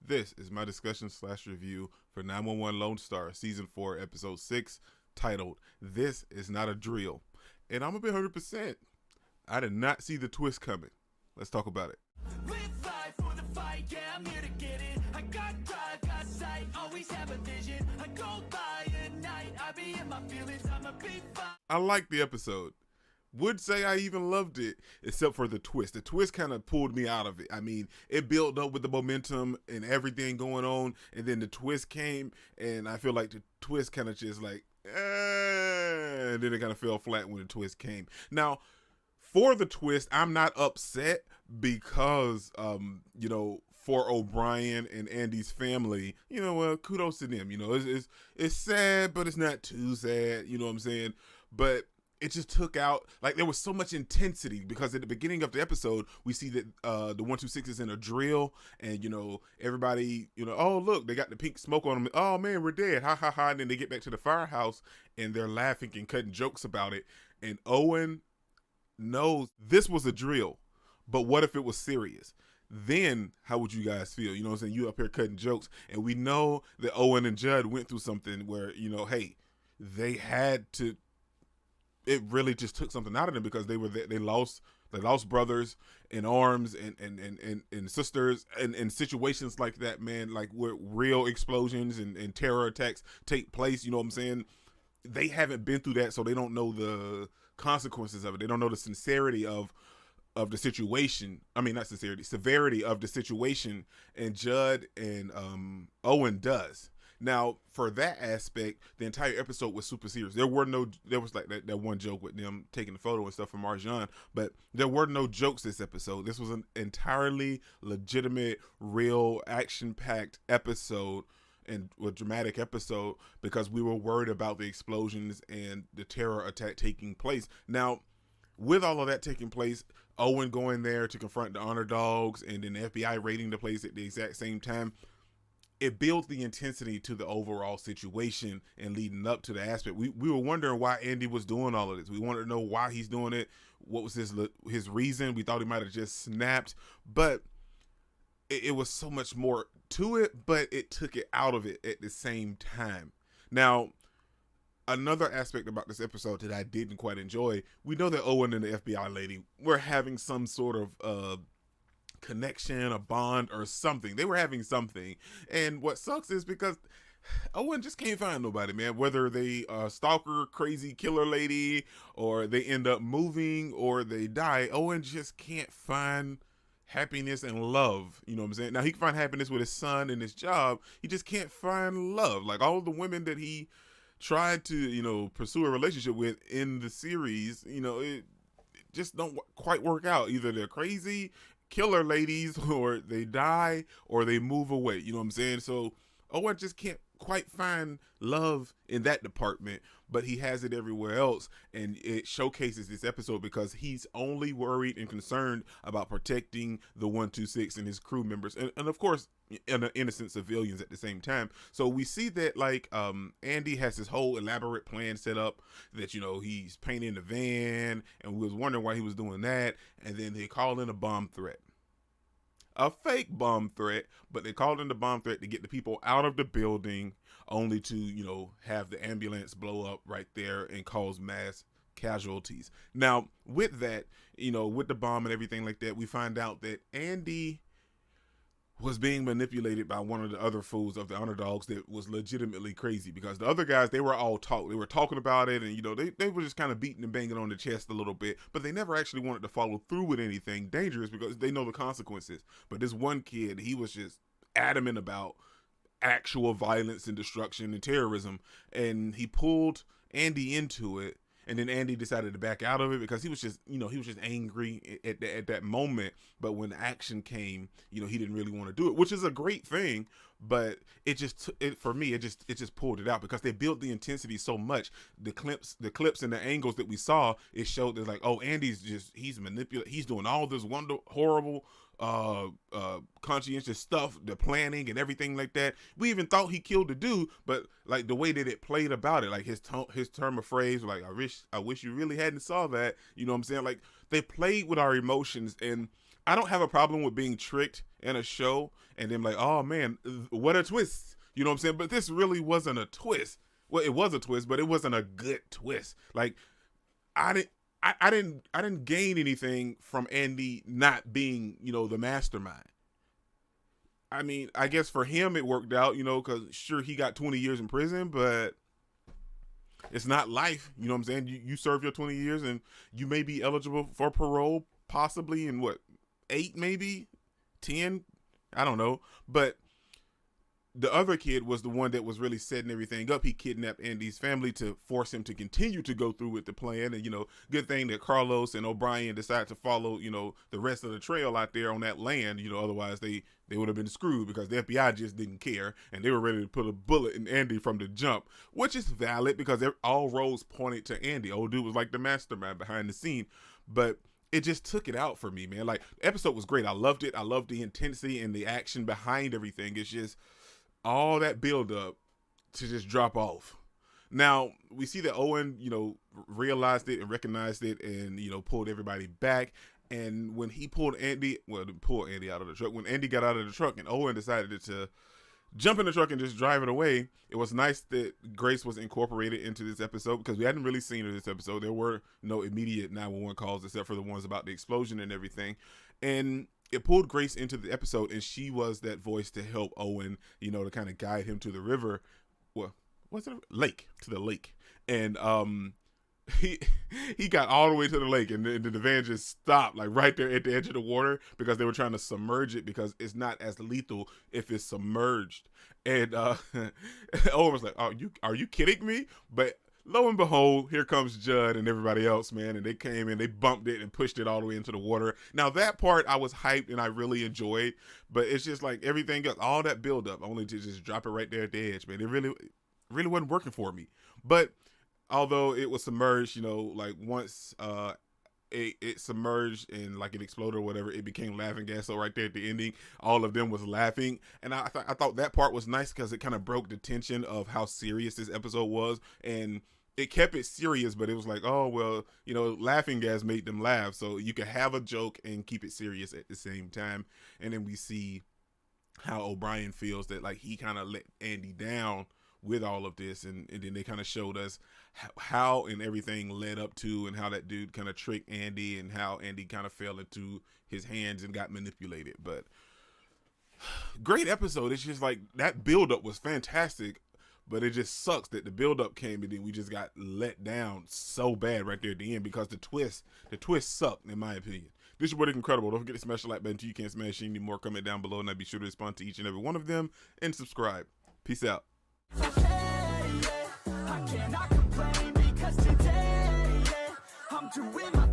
This is my discussion slash review for 911 Lone Star Season 4, Episode 6, titled, This Is Not a Drill. And I'm going to be 100%. I did not see the twist coming. Let's talk about it. Live life for the fight, yeah, I'm here to get it. I got drive, got sight, always have a vision. I go by at night, I be in my feelings, I'm a big fight. I liked the episode. Would say I even loved it, except for the twist. The twist kind of pulled me out of it. I mean, it built up with the momentum and everything going on, and then the twist came, and I feel like the twist kind of just like, and then it kind of fell flat when the twist came. Now, for the twist, I'm not upset because, for O'Brien and Andy's family, well, kudos to them. It's sad, but it's not too sad. You know what I'm saying? But it just took out, like, there was so much intensity because at the beginning of the episode, we see that the 126 is in a drill and, everybody, oh, look, they got the pink smoke on them. Oh, man, we're dead. Ha, ha, ha. And then they get back to the firehouse and they're laughing and cutting jokes about it. And Owen knows this was a drill, but what if it was serious? Then how would you guys feel? You know what I'm saying? You up here cutting jokes, and we know that Owen and Judd went through something where, hey, they had to, it really just took something out of them because they lost brothers in arms and sisters and in situations like that, man, like where real explosions and terror attacks take place. You know what I'm saying? They haven't been through that, so they don't know the consequences of it. They don't know the sincerity of the situation. I mean, not sincerity, severity of the situation. And Judd and Owen does. Now, for that aspect, the entire episode was super serious. There was like that one joke with them taking the photo and stuff from Marjan, but there were no jokes this episode. This was an entirely legitimate, real, action-packed episode and a dramatic episode because we were worried about the explosions and the terror attack taking place. Now, with all of that taking place, Owen going there to confront the honor dogs and then the FBI raiding the place at the exact same time, it builds the intensity to the overall situation and leading up to the aspect. We were wondering why Andy was doing all of this. We wanted to know why he's doing it. What was his reason? We thought he might have just snapped, but it was so much more to it, but it took it out of it at the same time. Now, another aspect about this episode that I didn't quite enjoy, we know that Owen and the FBI lady were having some sort of connection, a bond or something. They were having something. And what sucks is because Owen just can't find nobody, man. Whether they stalker, crazy killer lady, or they end up moving or they die, Owen just can't find happiness and love. You know what I'm saying? Now, he can find happiness with his son and his job. He just can't find love. Like all the women that he tried to, pursue a relationship with in the series, it just don't quite work out. Either they're crazy killer ladies or they die or they move away. You know what I'm saying? So Owen just can't quite find love in that department, but he has it everywhere else, and it showcases this episode because he's only worried and concerned about protecting the 126 and his crew members, and of course innocent civilians at the same time. So we see that like Andy has this whole elaborate plan set up that he's painting the van, and we was wondering why he was doing that, and then they call in a bomb threat. A fake bomb threat, but they called in the bomb threat to get the people out of the building, only to, have the ambulance blow up right there and cause mass casualties. Now, with that, with the bomb and everything like that, we find out that Andy was being manipulated by one of the other fools of the underdogs that was legitimately crazy, because the other guys, they were talking about it, and they were just kind of beating and banging on the chest a little bit, but they never actually wanted to follow through with anything dangerous because they know the consequences. But this one kid, he was just adamant about actual violence and destruction and terrorism, and he pulled Andy into it. And then Andy decided to back out of it because he was just, he was just angry at that moment. But when action came, he didn't really want to do it, which is a great thing. But for me, it just pulled it out because they built the intensity so much. The clips and the angles that we saw, it showed that like, oh, he's manipulating, he's doing all this horrible, conscientious stuff, the planning and everything like that. We even thought he killed the dude, but like the way that it played about it, like his term of phrase, like I wish you really hadn't saw that. You know what I'm saying? Like they played with our emotions, and I don't have a problem with being tricked in a show and then like, oh man, what a twist. You know what I'm saying? But this really wasn't a twist. Well, it was a twist, but it wasn't a good twist. Like, I didn't. I didn't gain anything from Andy not being, the mastermind. I mean, I guess for him it worked out, because sure he got 20 years in prison, but it's not life. You know what I'm saying? You serve your 20 years and you may be eligible for parole, possibly in what, 8 maybe, 10, I don't know. But the other kid was the one that was really setting everything up. He kidnapped Andy's family to force him to continue to go through with the plan. And, good thing that Carlos and O'Brien decided to follow, the rest of the trail out there on that land. Otherwise they would have been screwed because the FBI just didn't care. And they were ready to put a bullet in Andy from the jump, which is valid because all roads pointed to Andy. Old dude was like the mastermind behind the scene. But it just took it out for me, man. Like, the episode was great. I loved it. I loved the intensity and the action behind everything. It's just all that build up to just drop off. Now we see that Owen, realized it and recognized it and, pulled everybody back. And when he pulled Andy out of the truck, when Andy got out of the truck and Owen decided to jump in the truck and just drive it away, it was nice that Grace was incorporated into this episode because we hadn't really seen her this episode. There were no immediate 911 calls except for the ones about the explosion and everything. And it pulled Grace into the episode, and she was that voice to help Owen, to kind of guide him to the river. Well, what's it? Lake, to the lake. And he got all the way to the lake, and the van just stopped, like right there at the edge of the water because they were trying to submerge it because it's not as lethal if it's submerged. And Owen was like, are you kidding me? But lo and behold, here comes Judd and everybody else, man. And they came and they bumped it and pushed it all the way into the water. Now, that part I was hyped and I really enjoyed. But it's just like everything else, all that build up, only to just drop it right there at the edge, man. It really wasn't working for me. But although it was submerged, like once it submerged and like it exploded or whatever, it became laughing gas. So right there at the ending, all of them was laughing. And I thought that part was nice because it kind of broke the tension of how serious this episode was. And it kept it serious, but it was like, oh, well, laughing gas made them laugh. So you could have a joke and keep it serious at the same time. And then we see how O'Brien feels that like he kind of let Andy down with all of this. And then they kind of showed us how and everything led up to and how that dude kind of tricked Andy and how Andy kind of fell into his hands and got manipulated. But great episode. It's just like that buildup was fantastic. But it just sucks that the buildup came and then we just got let down so bad right there at the end because the twist sucked, in my opinion. This is what is incredible. Don't forget to smash the like button so you can smash any more. Comment down below and I'll be sure to respond to each and every one of them and subscribe. Peace out. I cannot complain because today, I'm doing my